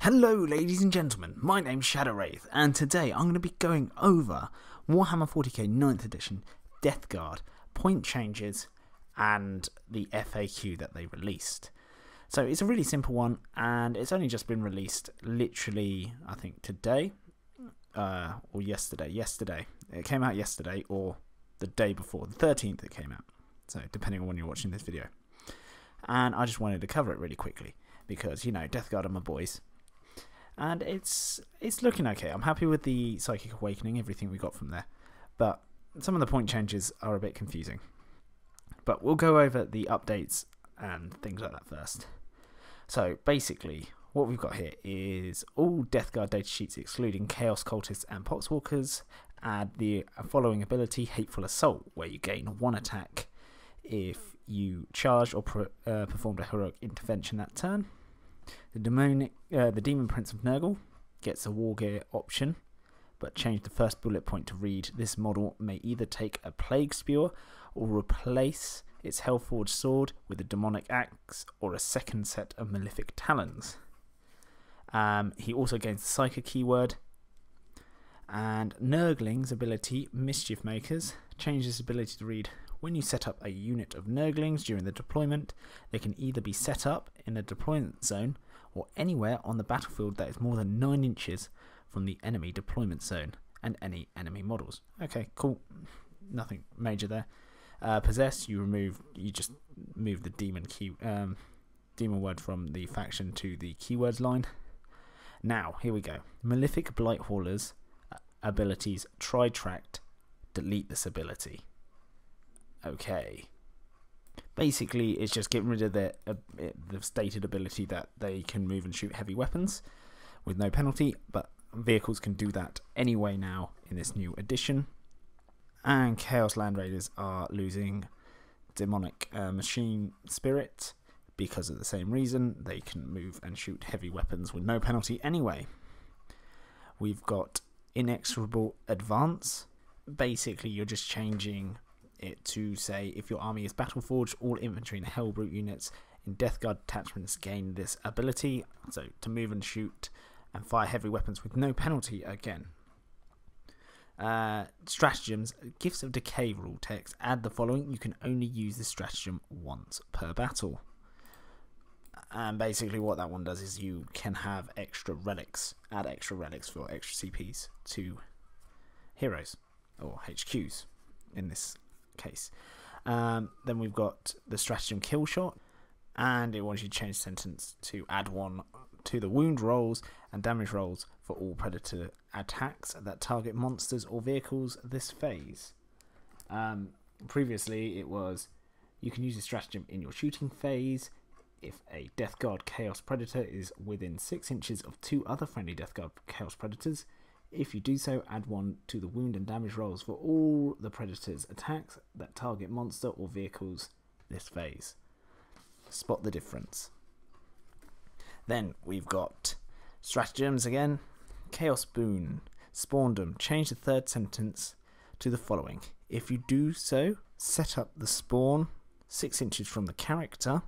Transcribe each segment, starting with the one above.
Hello ladies and gentlemen, my name's Shadow Wraith and today I'm going to be going over Warhammer 40k 9th edition Death Guard, point changes and the FAQ that they released. So it's a really simple one and it's only just been released literally I think today or yesterday. It came out yesterday or the day before, the 13th it came out, so depending on when you're watching this video. And I just wanted to cover it really quickly because, you know, Death Guard are my boys. And it's looking okay. I'm happy with the Psychic Awakening, everything we got from there. But some of the point changes are a bit confusing. But we'll go over the updates and things like that first. So basically, what we've got here is all Death Guard datasheets excluding Chaos Cultists and Poxwalkers add the following ability, Hateful Assault, where you gain 1 attack if you charged or performed a heroic intervention that turn. The Demon Prince of Nurgle gets a War Gear option, but change the first bullet point to read, this model may either take a Plague Spear or replace its Hellforged sword with a Demonic Axe or a second set of Malefic Talons. He also gains the Psychic keyword. And Nurgling's ability, Mischief Makers, changes his ability to read, when you set up a unit of Nurglings during the deployment, they can either be set up in the deployment zone or anywhere on the battlefield that is more than 9 inches from the enemy deployment zone and any enemy models. Okay, cool. Nothing major there. Possess, you just move the demon word from the faction to the keywords line. Now, here we go. Malefic Blight Haulers abilities Tri-Tract, delete this ability. Okay. Basically, it's just getting rid of the stated ability that they can move and shoot heavy weapons with no penalty, but vehicles can do that anyway now in this new edition. And Chaos Land Raiders are losing Demonic Machine Spirit because of the same reason. They can move and shoot heavy weapons with no penalty anyway. We've got Inexorable Advance. Basically, you're just changing it to say if your army is Battleforged, all infantry and Hellbrute units in Death Guard detachments gain this ability, so to move and shoot and fire heavy weapons with no penalty again. Stratagems, Gifts of Decay rule text, add the following, you can only use this stratagem once per battle. And basically what that one does is you can have extra relics, add extra relics for extra CPs to heroes or HQs in this case. Then we've got the stratagem Kill Shot, and it wants you to change sentence to add 1 to the wound rolls and damage rolls for all predator attacks that target monsters or vehicles this phase. Previously it was you can use the stratagem in your shooting phase if a Death Guard Chaos Predator is within 6 inches of 2 other friendly Death Guard Chaos Predators. If you do so, add 1 to the wound and damage rolls for all the Predator's attacks that target monster or vehicles this phase. Spot the difference. Then we've got Stratagems again. Chaos Boon. Spawndom. Change the third sentence to the following. If you do so, set up the spawn 6 inches from the character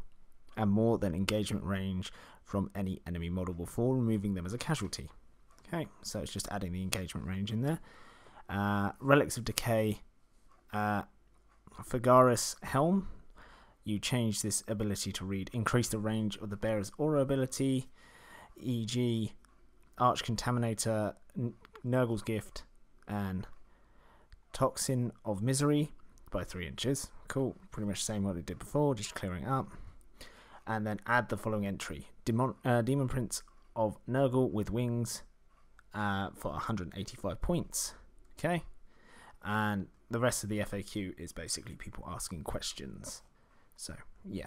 and more than engagement range from any enemy model before removing them as a casualty. Okay, so it's just adding the engagement range in there. Relics of Decay, Fagaris Helm. You change this ability to read, increase the range of the bearer's aura ability, e.g. Arch Contaminator, Nurgle's Gift, and Toxin of Misery by 3 inches. Cool, pretty much the same what it did before, just clearing it up. And then add the following entry. Demon Prince of Nurgle with wings, for 185 points. Okay, and the rest of the FAQ is basically people asking questions. So yeah,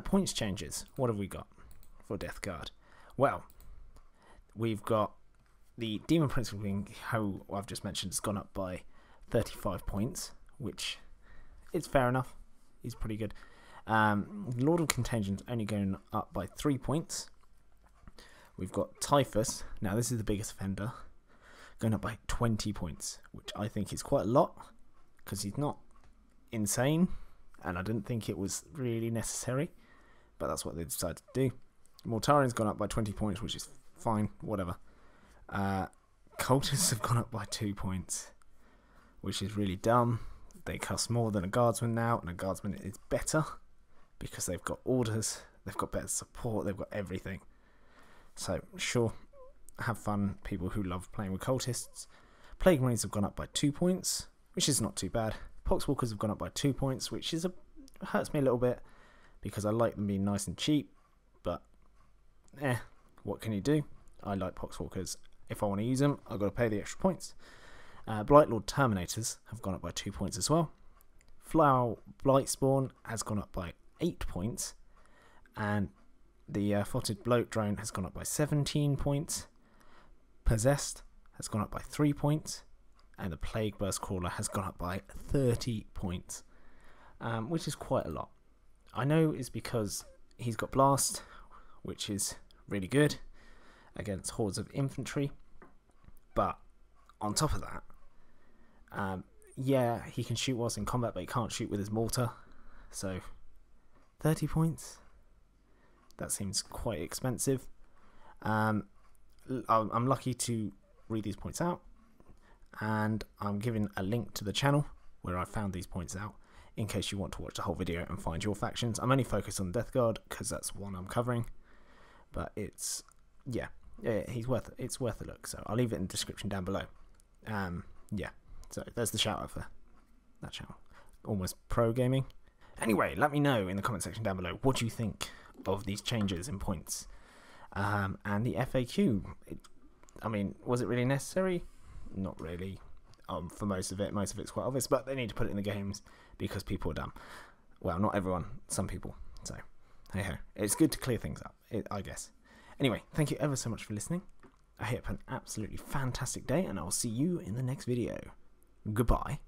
points changes. What have we got for Death Guard? Well, we've got the Demon Prince of Wing, who I've just mentioned, has gone up by 35 points, which is fair enough. He's pretty good. Lord of Contagion only going up by 3 points. We've got Typhus. Now this is the biggest offender, going up by 20 points, which I think is quite a lot because he's not insane and I didn't think it was really necessary, but that's what they decided to do. Mortarian's gone up by 20 points, which is fine, whatever. Cultists have gone up by 2 points, which is really dumb. They cost more than a guardsman now, and a guardsman is better because they've got orders, they've got better support, they've got everything. So, sure, have fun, people who love playing with cultists. Plague Marines have gone up by 2 points, which is not too bad. Poxwalkers have gone up by 2 points, which is hurts me a little bit because I like them being nice and cheap, but what can you do? I like Poxwalkers. If I want to use them, I've got to pay the extra points. Blightlord Terminators have gone up by 2 points as well. Flower Blightspawn has gone up by 8 points, and the Fotted Bloat Drone has gone up by 17 points. Possessed has gone up by 3 points, and the Plague Burst Crawler has gone up by 30 points, which is quite a lot. I know it's because he's got Blast, which is really good against hordes of infantry, but on top of that, yeah, he can shoot whilst in combat, but he can't shoot with his mortar, so 30 points? That seems quite expensive. I'm lucky to read these points out, and I'm giving a link to the channel where I found these points out in case you want to watch the whole video and find your factions. I'm only focused on Death Guard because that's one I'm covering, but it's it's worth a look, so I'll leave it in the description down below. So there's the shout out for that channel. Almost pro gaming. Anyway, let me know in the comment section down below what you think of these changes in points, and the FAQ. I mean, was it really necessary? Not really. For most of it's quite obvious, but they need to put it in the games because people are dumb. Well, not everyone, some people. So, hey ho, it's good to clear things up, I guess. Anyway, thank you ever so much for listening. I hope you have an absolutely fantastic day, and I'll see you in the next video. Goodbye.